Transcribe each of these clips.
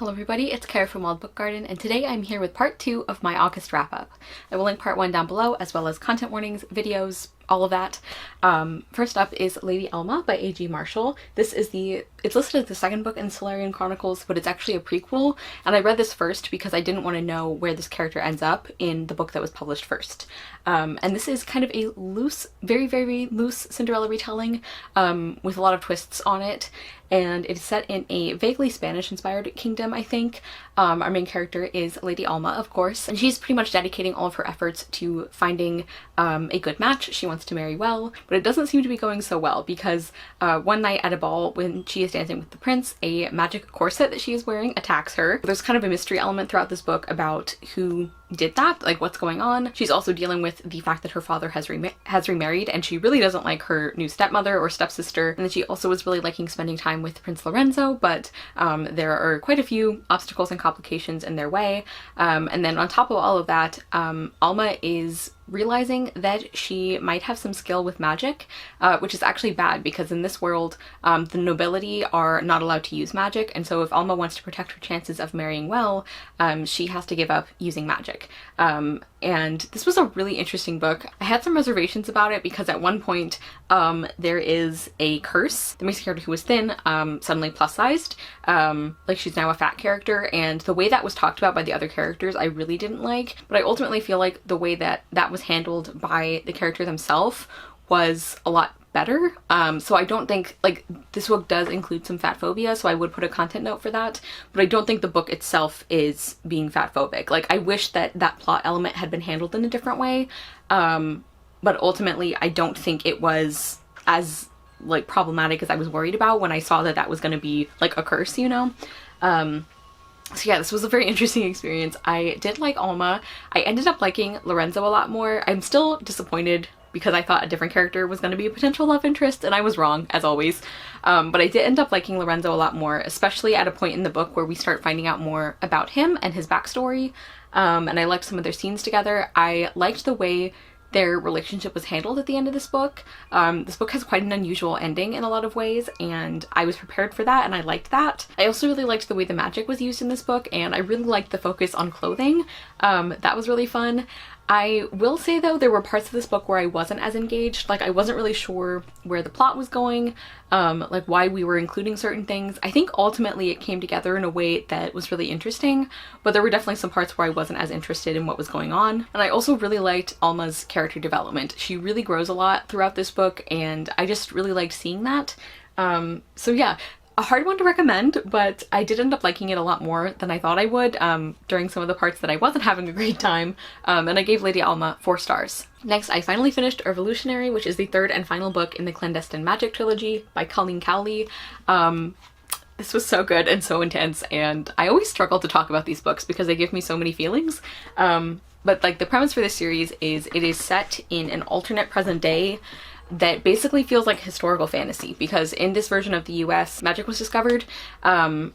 Hello everybody, it's Kara from Wild Book Garden, and today I'm here with part 2 of my August wrap-up. I will link part 1 down below, as well as content warnings, videos, all of that. First up is Lady Alma by A.G. Marshall. It's listed as the second book in Solarian Chronicles, but it's actually a prequel, and I read this first because I didn't want to know where this character ends up in the book that was published first. And this is kind of a loose, very, very loose Cinderella retelling, with a lot of twists on it, and it's set in a vaguely Spanish-inspired kingdom, I think. Our main character is Lady Alma, of course, and she's pretty much dedicating all of her efforts to finding a good match. She wants to marry well, but it doesn't seem to be going so well because one night at a ball when she is dancing with the prince, a magic corset that she is wearing attacks her. There's kind of a mystery element throughout this book about who did that, like what's going on. She's also dealing with the fact that her father has remarried, and she really doesn't like her new stepmother or stepsister, and then she also was really liking spending time with Prince Lorenzo, but there are quite a few obstacles and complications in their way. And then on top of all of that, Alma is realizing that she might have some skill with magic, which is actually bad because in this world the nobility are not allowed to use magic, and so if Alma wants to protect her chances of marrying well, she has to give up using magic. And this was a really interesting book. I had some reservations about it because at one point there is a curse. The main character, who was thin, suddenly plus-sized, like she's now a fat character, and the way that was talked about by the other characters I really didn't like, but I ultimately feel like the way that that was handled by the character themselves was a lot better. So I don't think, like, this book does include some fatphobia, so I would put a content note for that, but I don't think the book itself is being fatphobic. Like, I wish that that plot element had been handled in a different way, but ultimately I don't think it was as, like, problematic as I was worried about when I saw that that was going to be, like, a curse, you know? So yeah, this was a very interesting experience. I did like Alma. I ended up liking Lorenzo a lot more. I'm still disappointed because I thought a different character was going to be a potential love interest, and I was wrong, as always. But I did end up liking Lorenzo a lot more, especially at a point in the book where we start finding out more about him and his backstory. And I liked some of their scenes together. I liked the way their relationship was handled at the end of this book. This book has quite an unusual ending in a lot of ways, and I was prepared for that, and I liked that. I also really liked the way the magic was used in this book, and I really liked the focus on clothing. That was really fun. I will say though, there were parts of this book where I wasn't as engaged. Like, I wasn't really sure where the plot was going, like why we were including certain things. I think ultimately it came together in a way that was really interesting, but there were definitely some parts where I wasn't as interested in what was going on. And I also really liked Alma's character development. She really grows a lot throughout this book, and I just really liked seeing that. So yeah, a hard one to recommend, but I did end up liking it a lot more than I thought I would during some of the parts that I wasn't having a great time, and I gave Lady Alma 4 stars. Next, I finally finished Revolutionary, which is the third and final book in the Clandestine Magic trilogy by Colleen Cowley. This was so good and so intense, and I always struggle to talk about these books because they give me so many feelings. But like, the premise for this series is it is set in an alternate present day that basically feels like historical fantasy, because in this version of the US, magic was discovered, and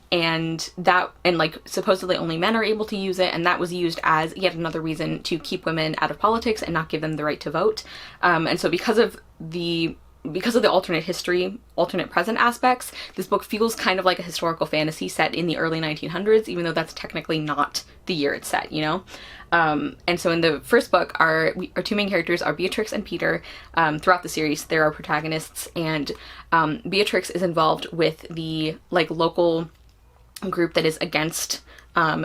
like supposedly only men are able to use it, and that was used as yet another reason to keep women out of politics and not give them the right to vote. And so because of the alternate history, alternate present aspects, this book feels kind of like a historical fantasy set in the early 1900s, even though that's technically not the year it's set, you know? And so in the first book, our two main characters are Beatrix and Peter. Throughout the series, they're our protagonists, and Beatrix is involved with the, like, local group that is against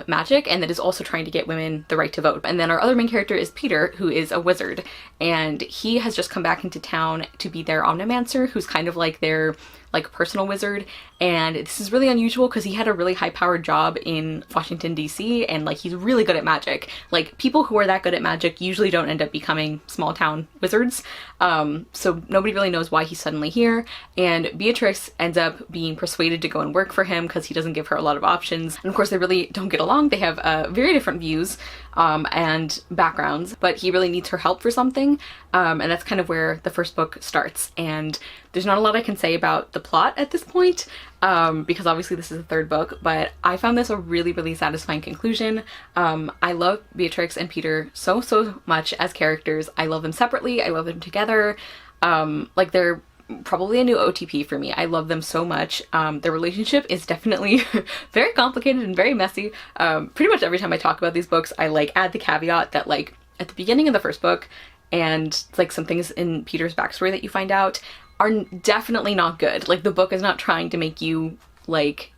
magic, and that is also trying to get women the right to vote. And then our other main character is Peter, who is a wizard, and he has just come back into town to be their omnimancer, who's kind of like their, like, personal wizard. And this is really unusual because he had a really high-powered job in Washington, D.C., and, like, he's really good at magic. Like, people who are that good at magic usually don't end up becoming small-town wizards, so nobody really knows why he's suddenly here, and Beatrix ends up being persuaded to go and work for him because he doesn't give her a lot of options. And of course, they really don't get along. They have very different views and backgrounds, but he really needs her help for something, and that's kind of where the first book starts. And there's not a lot I can say about the plot at this point, because obviously this is the third book, but I found this a really, really satisfying conclusion. I love Beatrix and Peter so much as characters. I love them separately, I love them together. Like, they're probably a new OTP for me. I love them so much. Their relationship is definitely very complicated and very messy. Pretty much every time I talk about these books, I like add the caveat that like at the beginning of the first book and like some things in Peter's backstory that you find out are definitely not good. Like the book is not trying to make you like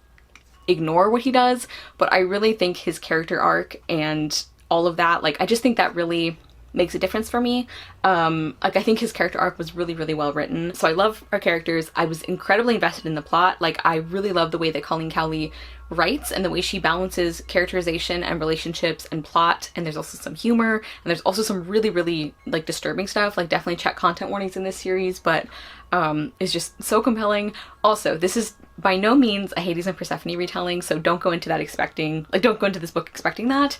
ignore what he does, but I really think his character arc and all of that, like I just think that really makes a difference for me. Like I think his character arc was really, really well written. So I love our characters. I was incredibly invested in the plot. Like I really love the way that Colleen Cowley writes and the way she balances characterization and relationships and plot. And there's also some humor and there's also some really, really like disturbing stuff. Like definitely check content warnings in this series, but it's just so compelling. Also, this is by no means a Hades and Persephone retelling, so don't go into that expecting, like don't go into this book expecting that.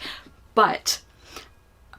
But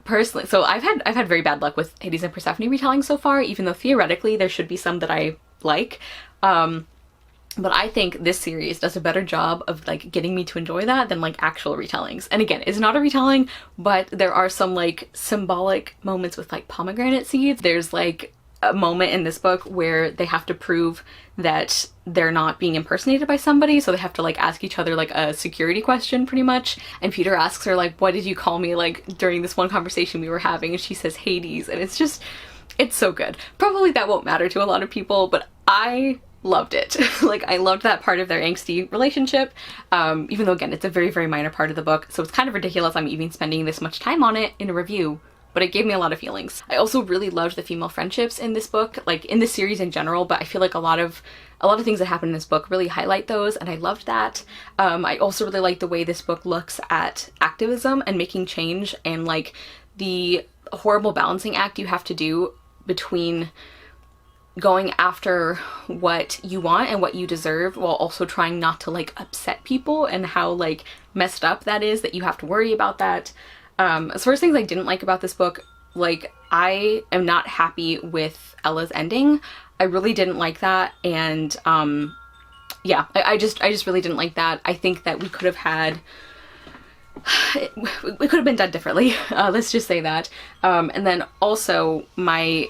personally, so I've had very bad luck with Hades and Persephone retelling so far, even though theoretically there should be some that I like. But I think this series does a better job of like getting me to enjoy that than like actual retellings. And again, it's not a retelling, but there are some like symbolic moments with like pomegranate seeds. There's like a moment in this book where they have to prove that they're not being impersonated by somebody, so they have to like ask each other like a security question pretty much, and Peter asks her like, what did you call me like during this one conversation we were having, and she says Hades, and it's just, it's so good. Probably that won't matter to a lot of people, but I loved it. Like I loved that part of their angsty relationship, even though again it's a very, very minor part of the book, so it's kind of ridiculous I'm even spending this much time on it in a review, but it gave me a lot of feelings. I also really loved the female friendships in this book, like in this series in general, but I feel like a lot of things that happen in this book really highlight those, and I loved that. I also really like the way this book looks at activism and making change, and like the horrible balancing act you have to do between going after what you want and what you deserve while also trying not to like upset people, and how like messed up that is that you have to worry about that. As far as things I didn't like about this book, like I am not happy with Ella's ending. I really didn't like that, and yeah, I just really didn't like that. I think that we could have had it could have been done differently. Let's just say that. And then also my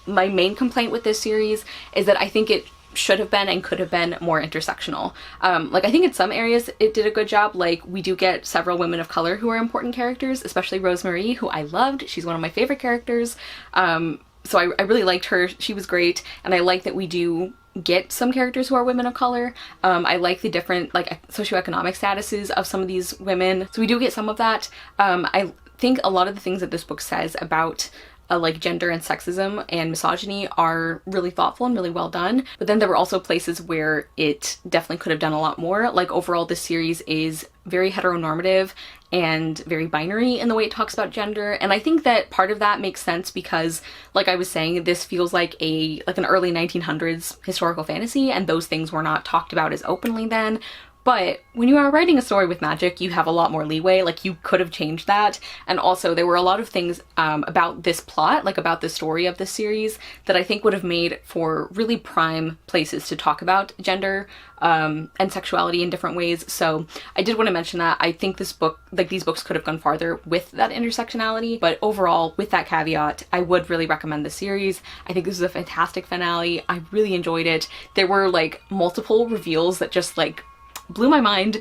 main complaint with this series is that I think it should have been and could have been more intersectional. Like I think in some areas it did a good job. Like we do get several women of color who are important characters, especially Rosemary, who I loved. She's one of my favorite characters. So I really liked her. She was great. And I like that we do get some characters who are women of color. I like the different like socioeconomic statuses of some of these women. So we do get some of that. I think a lot of the things that this book says about like gender and sexism and misogyny are really thoughtful and really well done. But then there were also places where it definitely could have done a lot more. Like overall, this series is very heteronormative and very binary in the way it talks about gender. And I think that part of that makes sense because, like I was saying, this feels like an early 1900s historical fantasy, and those things were not talked about as openly then. But when you are writing a story with magic, you have a lot more leeway. Like you could have changed that. And also there were a lot of things about this plot, like about the story of this series, that I think would have made for really prime places to talk about gender and sexuality in different ways. So I did want to mention that. I think this book, like these books could have gone farther with that intersectionality. But overall, with that caveat, I would really recommend the series. I think this is a fantastic finale. I really enjoyed it. There were like multiple reveals that just like blew my mind.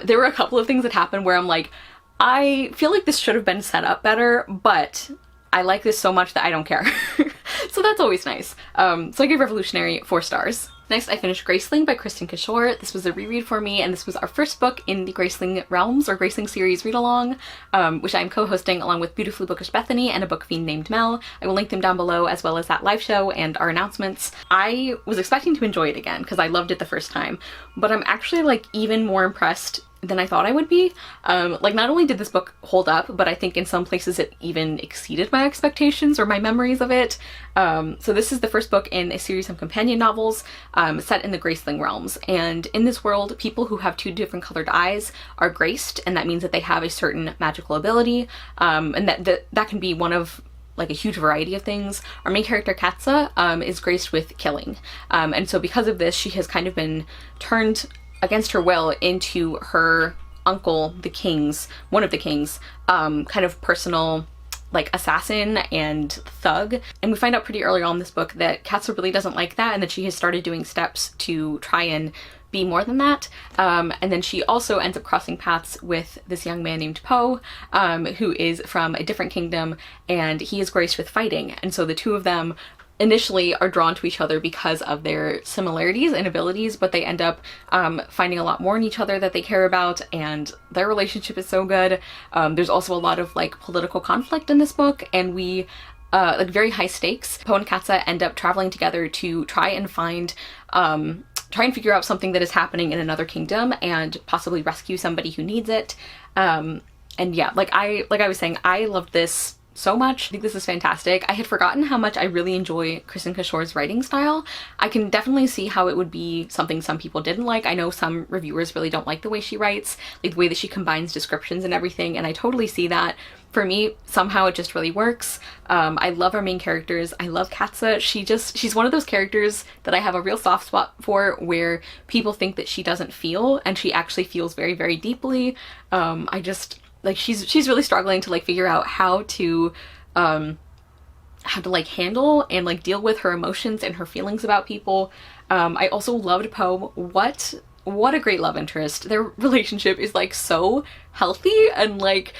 There were a couple of things that happened where I'm like, I feel like this should have been set up better, but I like this so much that I don't care. So that's always nice. So I gave Revolutionary 4 stars. Next, I finished Graceling by Kristen Kishore. This was a reread for me, and this was our first book in the Graceling realms, or Graceling series read-along, which I'm co-hosting along with Beautifully Bookish Bethany and a book fiend named Mel. I will link them down below, as well as that live show and our announcements. I was expecting to enjoy it again, because I loved it the first time, but I'm actually like even more impressed than I thought I would be. Like not only did this book hold up, but I think in some places it even exceeded my expectations or my memories of it. So this is the first book in a series of companion novels set in the Graceling realms. And in this world, people who have 2 different colored eyes are graced, and that means that they have a certain magical ability, and that can be one of like a huge variety of things. Our main character Katza is graced with killing, and so because of this, she has kind of been turned against her will into her uncle, one of the kings, kind of personal like assassin and thug. And we find out pretty early on in this book that Katsa really doesn't like that and that she has started doing steps to try and be more than that. And then she also ends up crossing paths with this young man named Poe, who is from a different kingdom, and he is graced with fighting. And so the two of them initially are drawn to each other because of their similarities and abilities, but they end up finding a lot more in each other that they care about, and their relationship is so good. There's also a lot of like political conflict in this book, and we like very high stakes. Poe and Katsa end up traveling together to try and figure out something that is happening in another kingdom and possibly rescue somebody who needs it. And yeah, like I was saying, I loved this so much. I think this is fantastic. I had forgotten how much I really enjoy Kristen Cashore's writing style. I can definitely see how it would be something some people didn't like. I know some reviewers really don't like the way she writes, like the way that she combines descriptions and everything, and I totally see that. For me, somehow it just really works. I love our main characters. I love Katsa. She's one of those characters that I have a real soft spot for, where people think that she doesn't feel, and she actually feels very, very deeply. Like she's really struggling to like figure out how to like handle and like deal with her emotions and her feelings about people. I also loved Poe. What a great love interest. Their relationship is like so healthy, and like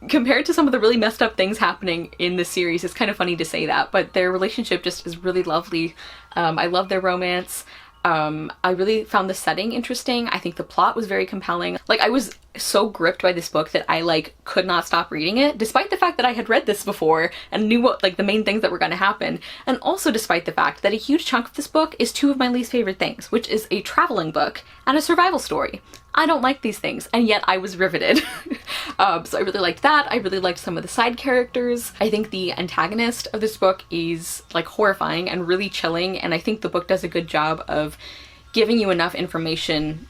compared to some of the really messed up things happening in this series, it's kind of funny to say that, but their relationship just is really lovely. I love their romance. I really found the setting interesting. I think the plot was very compelling. Like, I was so gripped by this book that I like could not stop reading it, despite the fact that I had read this before and knew what like the main things that were going to happen, and also despite the fact that a huge chunk of this book is two of my least favorite things, which is a traveling book and a survival story. I don't like these things, and yet I was riveted. So I really liked that. I really liked some of the side characters. I think the antagonist of this book is like horrifying and really chilling, and I think the book does a good job of giving you enough information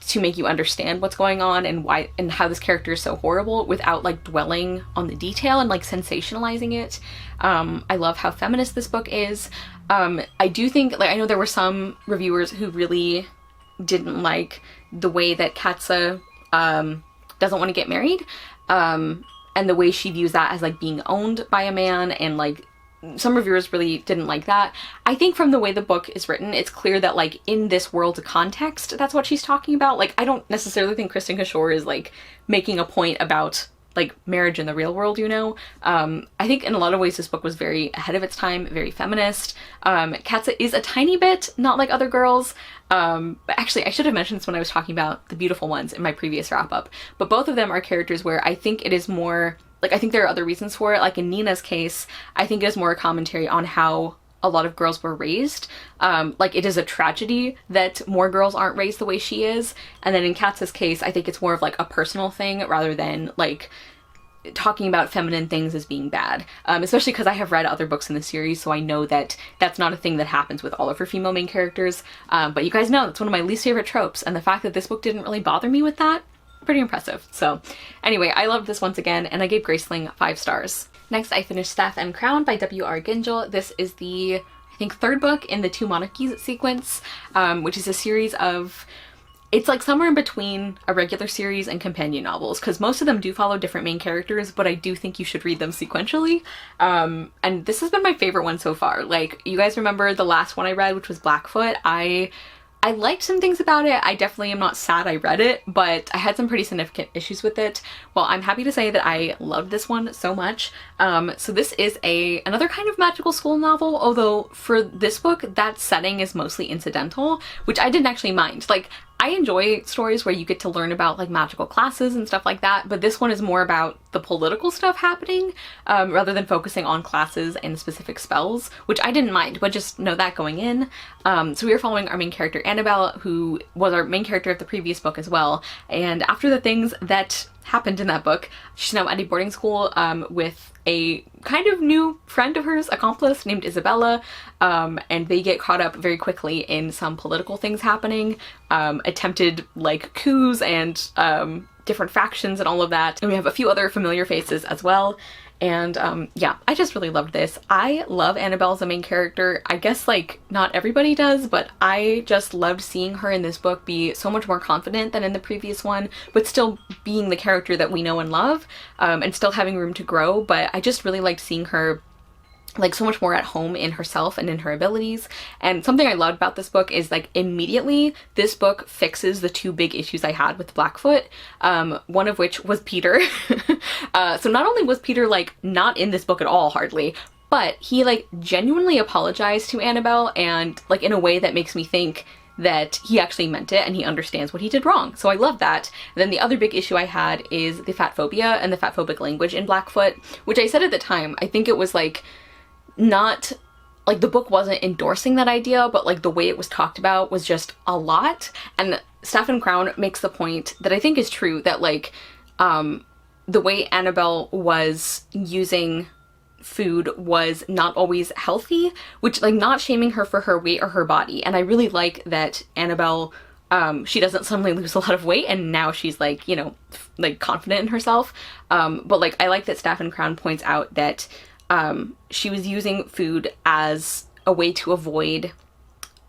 to make you understand what's going on and why and how this character is so horrible without like dwelling on the detail and like sensationalizing it. I love how feminist this book is. I do think, like, I know there were some reviewers who really didn't like the way that Katsa doesn't want to get married, and the way she views that as like being owned by a man, and like some reviewers really didn't like that. I think from the way the book is written, it's clear that like in this world's context, that's what she's talking about. Like, I don't necessarily think Kristen Cashore is like making a point about like marriage in the real world, you know? I think in a lot of ways this book was very ahead of its time, very feminist. Katsa is a tiny bit not like other girls, but actually I should have mentioned this when I was talking about the beautiful ones in my previous wrap up, but both of them are characters where I think it is more, like, I think there are other reasons for it. Like in Nina's case, I think it is more a commentary on how a lot of girls were raised. Like, it is a tragedy that more girls aren't raised the way she is. And then in Katsa's case, I think it's more of like a personal thing rather than like talking about feminine things as being bad. Especially because I have read other books in the series, so I know that that's not a thing that happens with all of her female main characters. But you guys know that's one of my least favorite tropes, and the fact that this book didn't really bother me with that, pretty impressive. So anyway, I loved this once again, and I gave Graceling 5 stars. Next, I finished Staff and Crown by W.R. Gingell. This is the, I think, 3rd book in the Two Monarchies sequence, which is a series of, it's like somewhere in between a regular series and companion novels, because most of them do follow different main characters, but I do think you should read them sequentially. And this has been my favorite one so far. Like, you guys remember the last one I read, which was Blackfoot. I liked some things about it. I definitely am not sad I read it, but I had some pretty significant issues with it. Well, I'm happy to say that I loved this one so much. So this is another kind of magical school novel, although for this book, that setting is mostly incidental, which I didn't actually mind. Like, I enjoy stories where you get to learn about like magical classes and stuff like that, but this one is more about the political stuff happening, rather than focusing on classes and specific spells, which I didn't mind, but just know that going in. So we are following our main character Annabelle, who was our main character of the previous book as well, and after the things that happened in that book, she's now at a boarding school with a kind of new friend of hers, accomplice, named Isabella, and they get caught up very quickly in some political things happening, attempted like coups and different factions and all of that. And we have a few other familiar faces as well. And yeah, I just really loved this. I love Annabelle as a main character. I guess like not everybody does, but I just loved seeing her in this book be so much more confident than in the previous one, but still being the character that we know and love, and still having room to grow. But I just really liked seeing her like so much more at home in herself and in her abilities. And something I loved about this book is like immediately this book fixes the two big issues I had with Blackfoot, one of which was Peter. So not only was Peter like not in this book at all hardly, but he like genuinely apologized to Annabelle, and like in a way that makes me think that he actually meant it and he understands what he did wrong. So I love that. And then the other big issue I had is the fatphobia and the fatphobic language in Blackfoot, which I said at the time, I think it was like not like the book wasn't endorsing that idea, but like the way it was talked about was just a lot. And Stephen Crown makes the point that I think is true, that like the way Annabelle was using food was not always healthy, which like not shaming her for her weight or her body. And I really like that Annabelle, she doesn't suddenly lose a lot of weight and now she's like, you know, like confident in herself. But like I like that Stephen Crown points out that she was using food as a way to avoid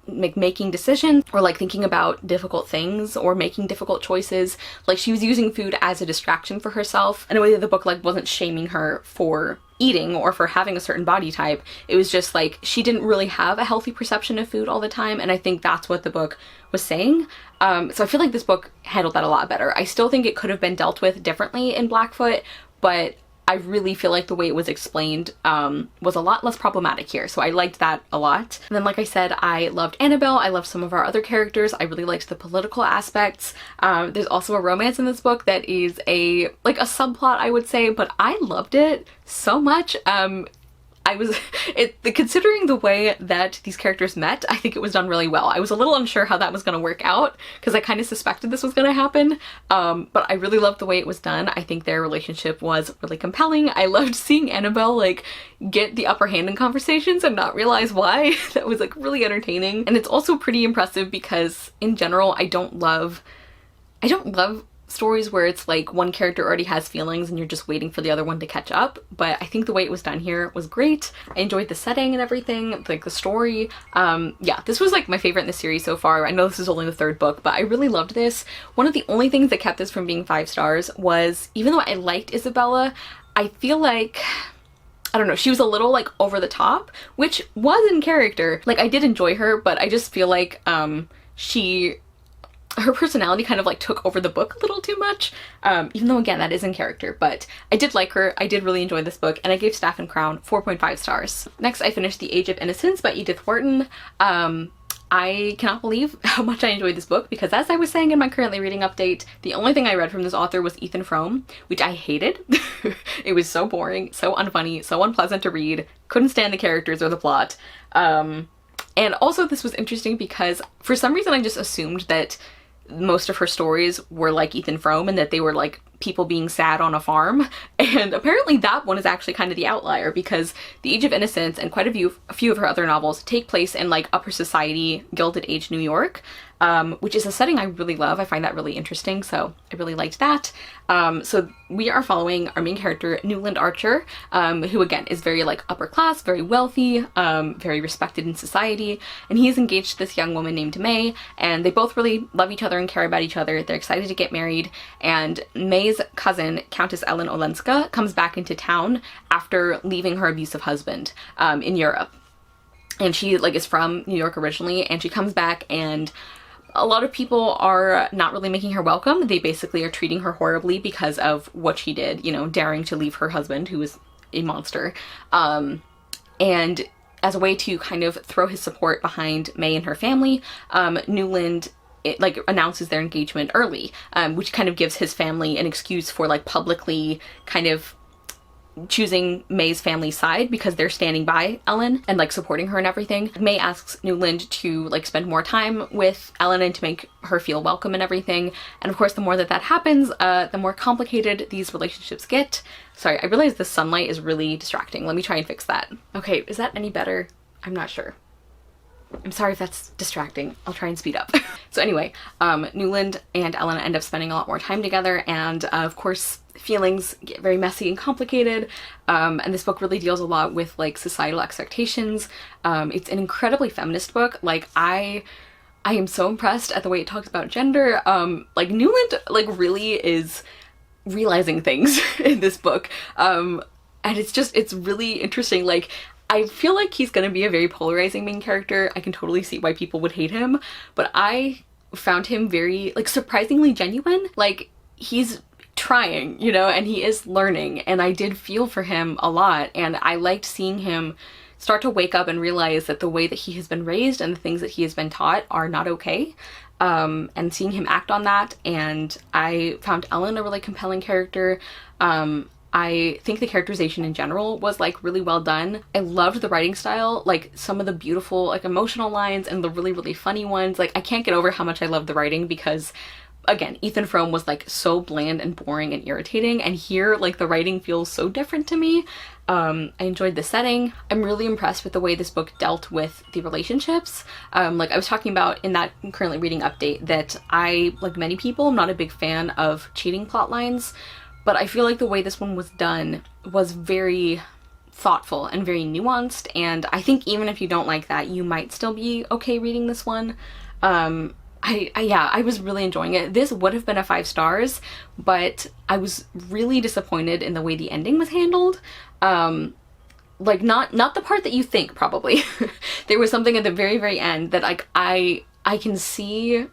like making decisions or like thinking about difficult things or making difficult choices. Like she was using food as a distraction for herself in a way that the book like wasn't shaming her for eating or for having a certain body type. It was just like she didn't really have a healthy perception of food all the time, and I think that's what the book was saying. So I feel like this book handled that a lot better. I still think it could have been dealt with differently in Blackfoot, but I really feel like the way it was explained was a lot less problematic here, so I liked that a lot. And then like I said, I loved Annabelle, I loved some of our other characters, I really liked the political aspects. There's also a romance in this book that is a subplot, I would say, but I loved it so much. Considering the way that these characters met, I think it was done really well. I was a little unsure how that was going to work out because I kind of suspected this was going to happen, but I really loved the way it was done. I think their relationship was really compelling. I loved seeing Annabelle like get the upper hand in conversations and not realize why. That was like really entertaining. And it's also pretty impressive because in general, I don't love stories where it's like one character already has feelings and you're just waiting for the other one to catch up, but I think the way it was done here was great. I enjoyed the setting and everything, like the story. Yeah, this was like my favorite in the series so far. I know this is only the third book, but I really loved this. One of the only things that kept this from being 5 stars was, even though I liked Isabella, I feel like, I don't know, she was a little like over the top, which was in character. Like I did enjoy her, but I just feel like her personality kind of like took over the book a little too much, even though again that is in character, but I did like her. I did really enjoy this book, and I gave Stephen Crown 4.5 stars. Next I finished The Age of Innocence by Edith Wharton. I cannot believe how much I enjoyed this book because, as I was saying in my currently reading update, the only thing I read from this author was Ethan Frome, which I hated. It was so boring, so unfunny, so unpleasant to read, couldn't stand the characters or the plot. And also this was interesting because for some reason I just assumed that most of her stories were like Ethan Frome and that they were like people being sad on a farm, and apparently that one is actually kind of the outlier because The Age of Innocence and quite a few of her other novels take place in like upper society, Gilded Age New York, which is a setting I really love. I find that really interesting, so I really liked that. So we are following our main character, Newland Archer, who again is very like upper class, very wealthy, very respected in society, and he is engaged to this young woman named May, and they both really love each other and care about each other. They're excited to get married, and May's cousin, Countess Ellen Olenska, comes back into town after leaving her abusive husband in Europe. And she like is from New York originally, and she comes back and a lot of people are not really making her welcome. They basically are treating her horribly because of what she did, you know, daring to leave her husband, who was a monster. And as a way to kind of throw his support behind May and her family, Newland announces their engagement early, which kind of gives his family an excuse for like publicly kind of choosing May's family side because they're standing by Ellen and like supporting her and everything. May asks Newland to like spend more time with Ellen and to make her feel welcome and everything. And of course, the more that happens, the more complicated these relationships get. Sorry, I realize the sunlight is really distracting. Let me try and fix that. Okay, is that any better? I'm not sure. I'm sorry if that's distracting. I'll try and speed up. So anyway, Newland and Elena end up spending a lot more time together, and of course feelings get very messy and complicated, and this book really deals a lot with like societal expectations. It's an incredibly feminist book. Like I am so impressed at the way it talks about gender. Like Newland like really is realizing things in this book, and it's really interesting. Like I feel like he's gonna be a very polarizing main character. I can totally see why people would hate him, but I found him very like surprisingly genuine. Like he's trying, you know, and he is learning, and I did feel for him a lot, and I liked seeing him start to wake up and realize that the way that he has been raised and the things that he has been taught are not okay, and seeing him act on that. And I found Ellen a really compelling character. I think the characterization in general was like really well done. I loved the writing style, like some of the beautiful like emotional lines and the really, really funny ones. Like I can't get over how much I love the writing, because again, Ethan Frome was like so bland and boring and irritating, and here like the writing feels so different to me. I enjoyed the setting. I'm really impressed with the way this book dealt with the relationships. Like I was talking about in that currently reading update that I, like many people, am not a big fan of cheating plot lines, but I feel like the way this one was done was very thoughtful and very nuanced, and I think even if you don't like that, you might still be okay reading this one. I was really enjoying it. This would have been a 5 stars, but I was really disappointed in the way the ending was handled. Like not the part that you think, probably. There was something at the very, very end that like I can see,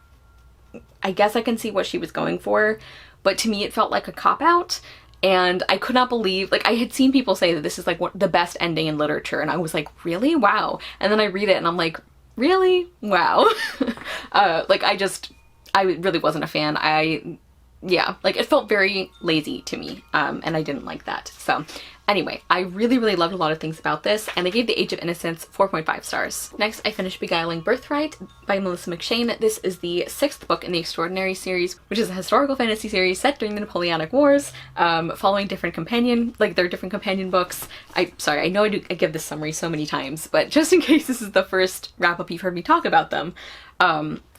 I guess I can see what she was going for, but to me it felt like a cop-out, and I could not believe, like I had seen people say that this is like the best ending in literature, and I was like, really? Wow. And then I read it and I'm like, really? Wow. Like I really wasn't a fan. Yeah, like it felt very lazy to me, and I didn't like that. So anyway, I really, really loved a lot of things about this, and I gave the Age of Innocence 4.5 stars. Next, I finished Beguiling Birthright by Melissa McShane. This is the 6th book in the Extraordinary series, which is a historical fantasy series set during the Napoleonic Wars, following different companion, like their different companion books. Sorry, I know I give this summary so many times, but just in case this is the first wrap-up you've heard me talk about them,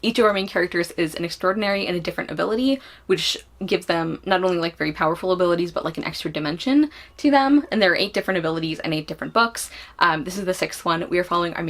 each of our main characters is an extraordinary and a different ability, which gives them not only like very powerful abilities, but like an extra dimension to them. And there are 8 different abilities and 8 different books. This is the 6th one. We are following our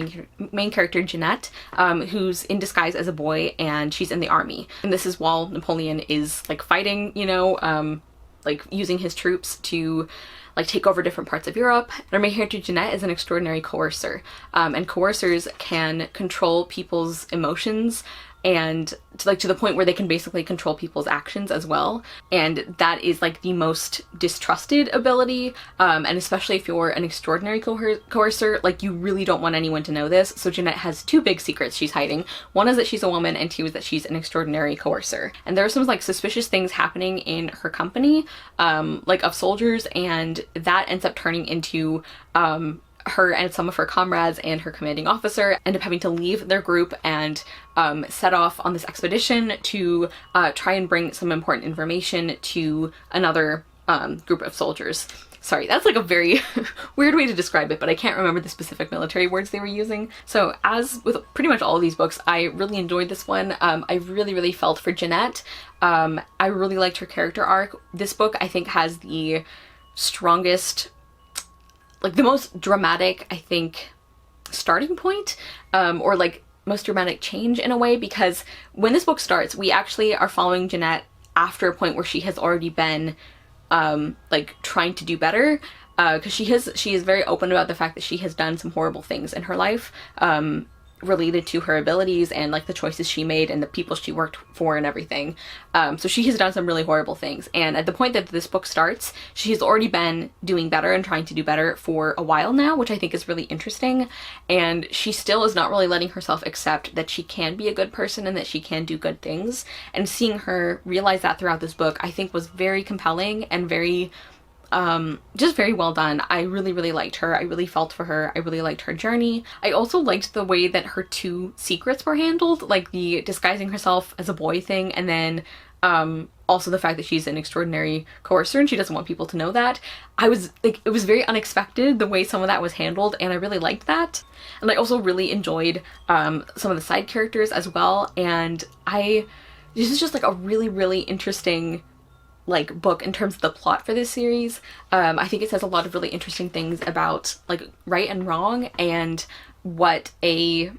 main character, Jeanette, who's in disguise as a boy, and she's in the army. And this is while Napoleon is like fighting, you know, like using his troops to like take over different parts of Europe. And our main character Jeanette is an extraordinary coercer, and coercers can control people's emotions, and to the point where they can basically control people's actions as well. And that is like the most distrusted ability, and especially if you're an extraordinary coercer, like you really don't want anyone to know this. So Jeanette has 2 big secrets she's hiding. One is that she's a woman, and 2 is that she's an extraordinary coercer. And there are some like suspicious things happening in her company, like of soldiers, and that ends up turning into her and some of her comrades and her commanding officer end up having to leave their group and set off on this expedition to try and bring some important information to another group of soldiers. Sorry, that's like a very weird way to describe it, but I can't remember the specific military words they were using. So as with pretty much all of these books, I really enjoyed this one. I really, really felt for Jeanette. I really liked her character arc. This book, I think, has the strongest, like the most dramatic, I think, starting point, or like most dramatic change in a way, because when this book starts, we actually are following Jeanette after a point where she has already been like trying to do better, because she is very open about the fact that she has done some horrible things in her life, related to her abilities and like the choices she made and the people she worked for and everything. So she has done some really horrible things, and at the point that this book starts, she has already been doing better and trying to do better for a while now, which I think is really interesting. And she still is not really letting herself accept that she can be a good person and that she can do good things. And seeing her realize that throughout this book, I think was very compelling and very just very well done. I really, really liked her. I really felt for her. I really liked her journey. I also liked the way that her 2 secrets were handled, like the disguising herself as a boy thing, and then also the fact that she's an extraordinary coercer and she doesn't want people to know that. I was like, it was very unexpected the way some of that was handled, and I really liked that. And I also really enjoyed some of the side characters as well, and this is just like a really, really interesting like book in terms of the plot for this series. I think it says a lot of really interesting things about like right and wrong and what is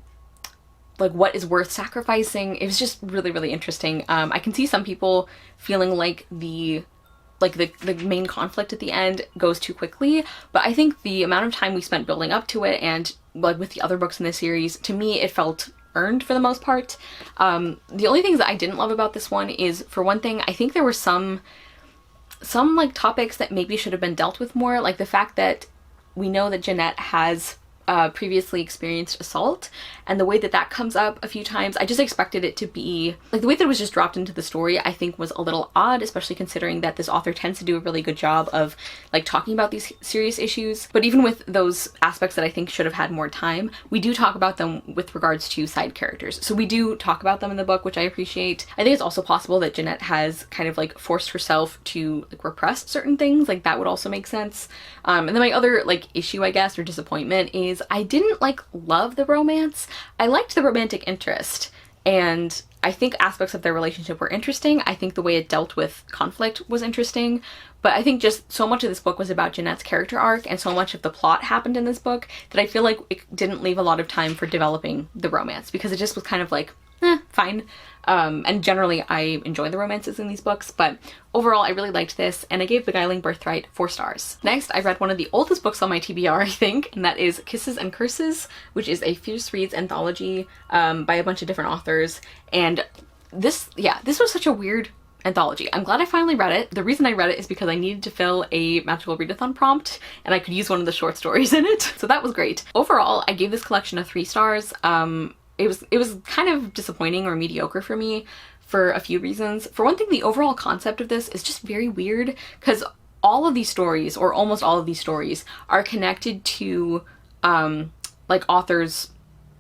worth sacrificing. It was just really, really interesting. I can see some people feeling like the main conflict at the end goes too quickly, but I think the amount of time we spent building up to it, and like with the other books in this series, to me it felt earned for the most part. The only things that I didn't love about this one is, for one thing, I think there were some like topics that maybe should have been dealt with more, like the fact that we know that Jeanette has previously experienced assault, and the way that that comes up a few times, I just expected it to be like the way that it was just dropped into the story, I think was a little odd, especially considering that this author tends to do a really good job of like talking about these serious issues. But even with those aspects that I think should have had more time, we do talk about them with regards to side characters. So we do talk about them in the book, which I appreciate. I think it's also possible that Jeanette has kind of like forced herself to like repress certain things, like that would also make sense. And then my other like issue, I guess, or disappointment is I didn't like love the romance. I liked the romantic interest, and I think aspects of their relationship were interesting. I think the way it dealt with conflict was interesting, but I think just so much of this book was about Jeanette's character arc, and so much of the plot happened in this book that I feel like it didn't leave a lot of time for developing the romance, because it just was kind of like, fine. And generally I enjoy the romances in these books, but overall I really liked this, and I gave Beguiling Birthright 4 stars. Next, I read one of the oldest books on my TBR, I think, and that is Kisses and Curses, which is a Fierce Reads anthology by a bunch of different authors. And this was such a weird anthology. I'm glad I finally read it. The reason I read it is because I needed to fill a magical readathon prompt, and I could use one of the short stories in it, so that was great. Overall, I gave this collection a 3 stars. It was kind of disappointing or mediocre for me for a few reasons. For one thing, the overall concept of this is just very weird, because all of these stories, or almost all of these stories, are connected to like authors'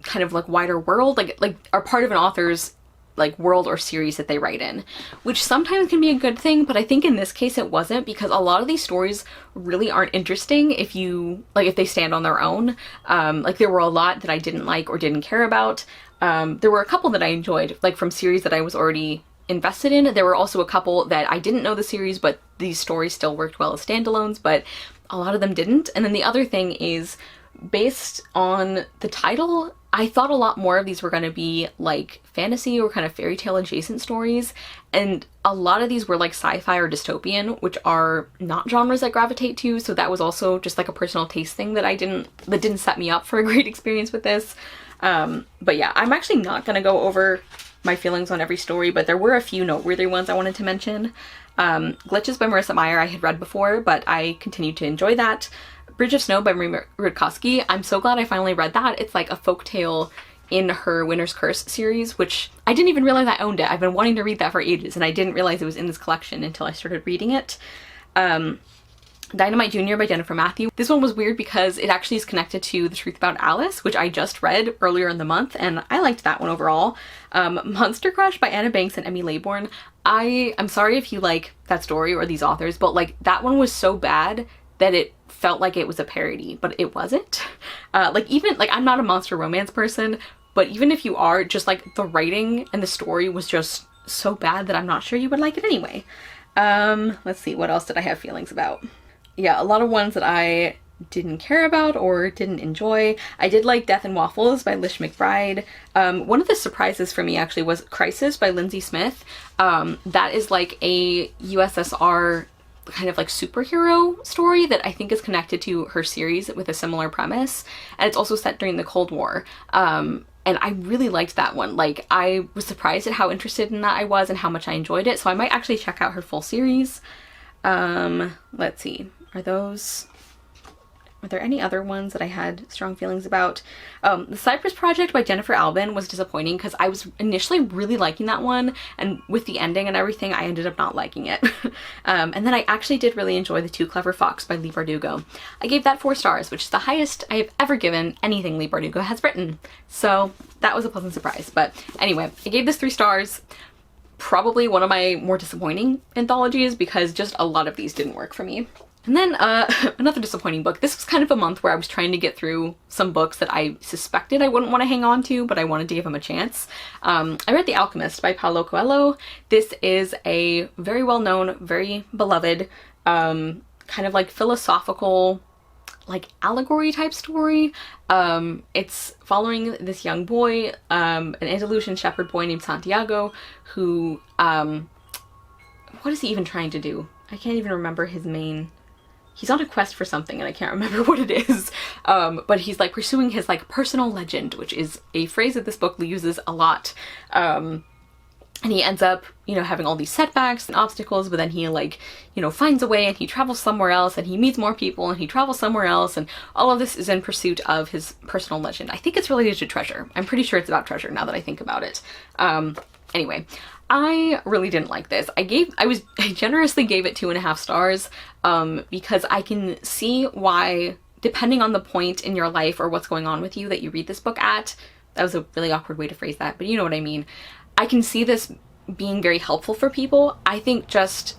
kind of like wider world, like are part of an author's like world or series that they write in, which sometimes can be a good thing, but I think in this case it wasn't, because a lot of these stories really aren't interesting if they stand on their own. Like there were a lot that I didn't like or didn't care about. There were a couple that I enjoyed, like from series that I was already invested in. There were also a couple that I didn't know the series, but these stories still worked well as standalones, but a lot of them didn't. And then the other thing is, based on the title, I thought a lot more of these were going to be like fantasy or kind of fairy tale adjacent stories, and a lot of these were like sci-fi or dystopian, which are not genres I gravitate to, so that was also just like a personal taste thing that didn't set me up for a great experience with this. But yeah, I'm actually not going to go over my feelings on every story, but there were a few noteworthy ones I wanted to mention. Glitches by Marissa Meyer I had read before, but I continued to enjoy that. Bridge of Snow by Marie Rudkowski, I'm so glad I finally read that. It's like a folktale in her Winter's Curse series, which I didn't even realize I owned it. I've been wanting to read that for ages, and I didn't realize it was in this collection until I started reading it. Dynamite Jr. by Jennifer Matthew. This one was weird because it actually is connected to The Truth About Alice, which I just read earlier in the month, and I liked that one overall. Monster Crush by Anna Banks and Emmy Laybourne. I'm sorry if you like that story or these authors, but like that one was so bad that it felt like it was a parody, but it wasn't. I'm not a monster romance person, but even if you are, just like the writing and the story was just so bad that I'm not sure you would like it anyway. Let's see, what else did I have feelings about? Yeah, a lot of ones that I didn't care about or didn't enjoy. I did like Death and Waffles by Lish McBride. One of the surprises for me actually was Crisis by Lindsay Smith. That is like a USSR kind of like superhero story that I think is connected to her series with a similar premise, and it's also set during the Cold War. And I really liked that one. Like, I was surprised at how interested in that I was and how much I enjoyed it, so I might actually check out her full series. Let's see, are there any other ones that I had strong feelings about? The Cypress Project by Jennifer Albin was disappointing because I was initially really liking that one, and with the ending and everything, I ended up not liking it. And then I actually did really enjoy The Too Clever Fox by Leigh Bardugo. I gave that 4 stars, which is the highest I have ever given anything Leigh Bardugo has written. So that was a pleasant surprise. But anyway, I gave this 3 stars. probably one of my more disappointing anthologies because just a lot of these didn't work for me. And then another disappointing book. This was kind of a month where I was trying to get through some books that I suspected I wouldn't want to hang on to, but I wanted to give them a chance. I read The Alchemist by Paulo Coelho. This is a very well-known, very beloved, kind of like philosophical, like allegory type story. It's following this young boy, an Andalusian shepherd boy named Santiago, who, what is he even trying to do? I can't even remember his main... He's on a quest for something and I can't remember what it is, but he's like pursuing his like personal legend, which is a phrase that this book uses a lot. And he ends up, you know, having all these setbacks and obstacles, but then he like, you know, finds a way and he travels somewhere else and he meets more people and he travels somewhere else, and all of this is in pursuit of his personal legend. I think it's related to treasure. I'm pretty sure it's about treasure now that I think about it. Anyway, I really didn't like this. I generously gave it 2.5 stars, because I can see why, depending on the point in your life or what's going on with you that you read this book at, that was a really awkward way to phrase that, but you know what I mean. I can see this being very helpful for people. I think just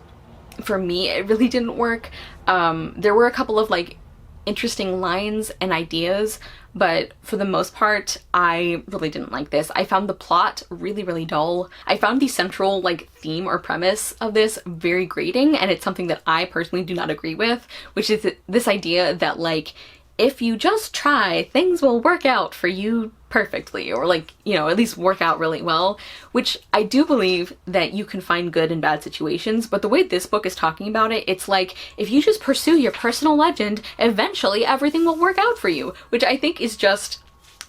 for me, it really didn't work. There were a couple of like interesting lines and ideas, but for the most part, I really didn't like this. I found the plot really, really dull. I found the central like theme or premise of this very grating, and it's something that I personally do not agree with, which is this idea that like, if you just try, things will work out for you perfectly, or like, you know, at least work out really well, which I do believe that you can find good in bad situations, but the way this book is talking about it, it's like, if you just pursue your personal legend, eventually everything will work out for you, which I think is just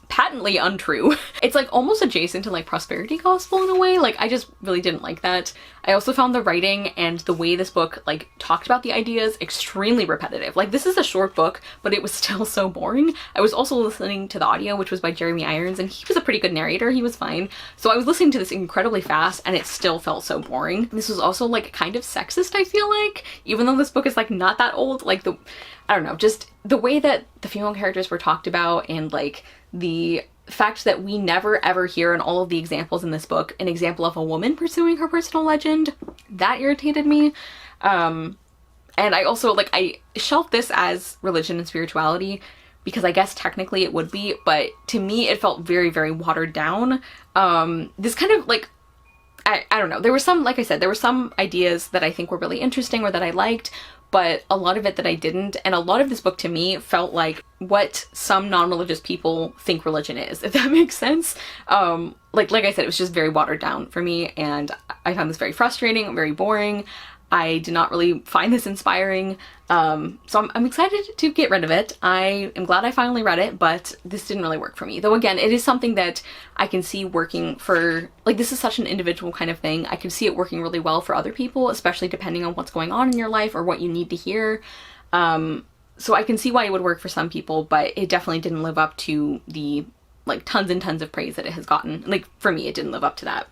patently untrue. It's like almost adjacent to like prosperity gospel in a way. Like, I just really didn't like that. I also found the writing and the way this book like talked about the ideas extremely repetitive. Like, this is a short book, but it was still so boring. I was also listening to the audio, which was by Jeremy Irons, and he was a pretty good narrator. He was fine. So I was listening to this incredibly fast and it still felt so boring. This was also like kind of sexist, I feel like, even though this book is like not that old. Like, I don't know, just the way that the female characters were talked about, and like the fact that we never ever hear in all of the examples in this book an example of a woman pursuing her personal legend, that irritated me. And I also like, I shelved this as religion and spirituality because I guess technically it would be, but to me it felt very, very watered down. This kind of like, I don't know, there were some, like I said, there were some ideas that I think were really interesting or that I liked, but a lot of it that I didn't. And a lot of this book to me felt like what some non-religious people think religion is, if that makes sense. Like I said, it was just very watered down for me, and I found this very frustrating, very boring. I did not really find this inspiring. So I'm excited to get rid of it. I am glad I finally read it, but this didn't really work for me. Though again, it is something that I can see working for, like, this is such an individual kind of thing. I can see it working really well for other people, especially depending on what's going on in your life or what you need to hear. So I can see why it would work for some people, but it definitely didn't live up to the, like, tons and tons of praise that it has gotten. Like, for me, it didn't live up to that.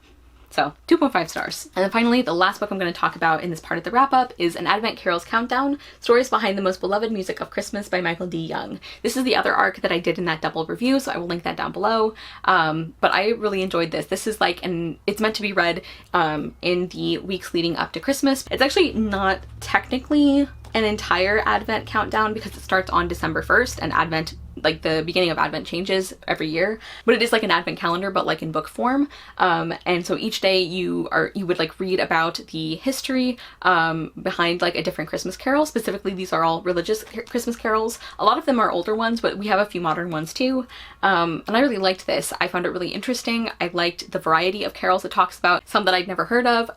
So 2.5 stars. And then finally, the last book I'm going to talk about in this part of the wrap-up is An Advent Carol's Countdown, Stories Behind the Most Beloved Music of Christmas by Michael D. Young. This is the other arc that I did in that double review, so I will link that down below. But I really enjoyed this. This is like, it's meant to be read in the weeks leading up to Christmas. It's actually not technically an entire Advent countdown because it starts on December 1st, and Advent, like the beginning of Advent, changes every year, but it is like an Advent calendar, but like in book form. And so each day you would like read about the history behind like a different Christmas carol. Specifically, these are all religious Christmas carols. A lot of them are older ones, but we have a few modern ones too. And I really liked this. I found it really interesting. I liked the variety of carols it talks about, some that I'd never heard of.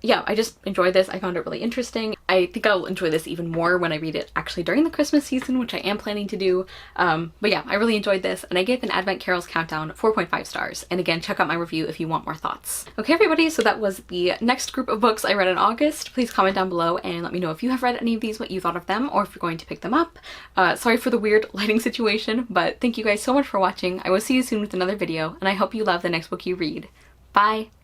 Yeah, I just enjoyed this. I found it really interesting. I think I'll enjoy this even more when I read it actually during the Christmas season, which I am planning to do. But yeah, I really enjoyed this, and I gave An Advent Carol's Countdown 4.5 stars. And again, check out my review if you want more thoughts. Okay, everybody, so that was the next group of books I read in August. Please comment down below and let me know if you have read any of these, what you thought of them, or if you're going to pick them up. Sorry for the weird lighting situation, but thank you guys so much for watching. I will see you soon with another video, and I hope you love the next book you read. Bye!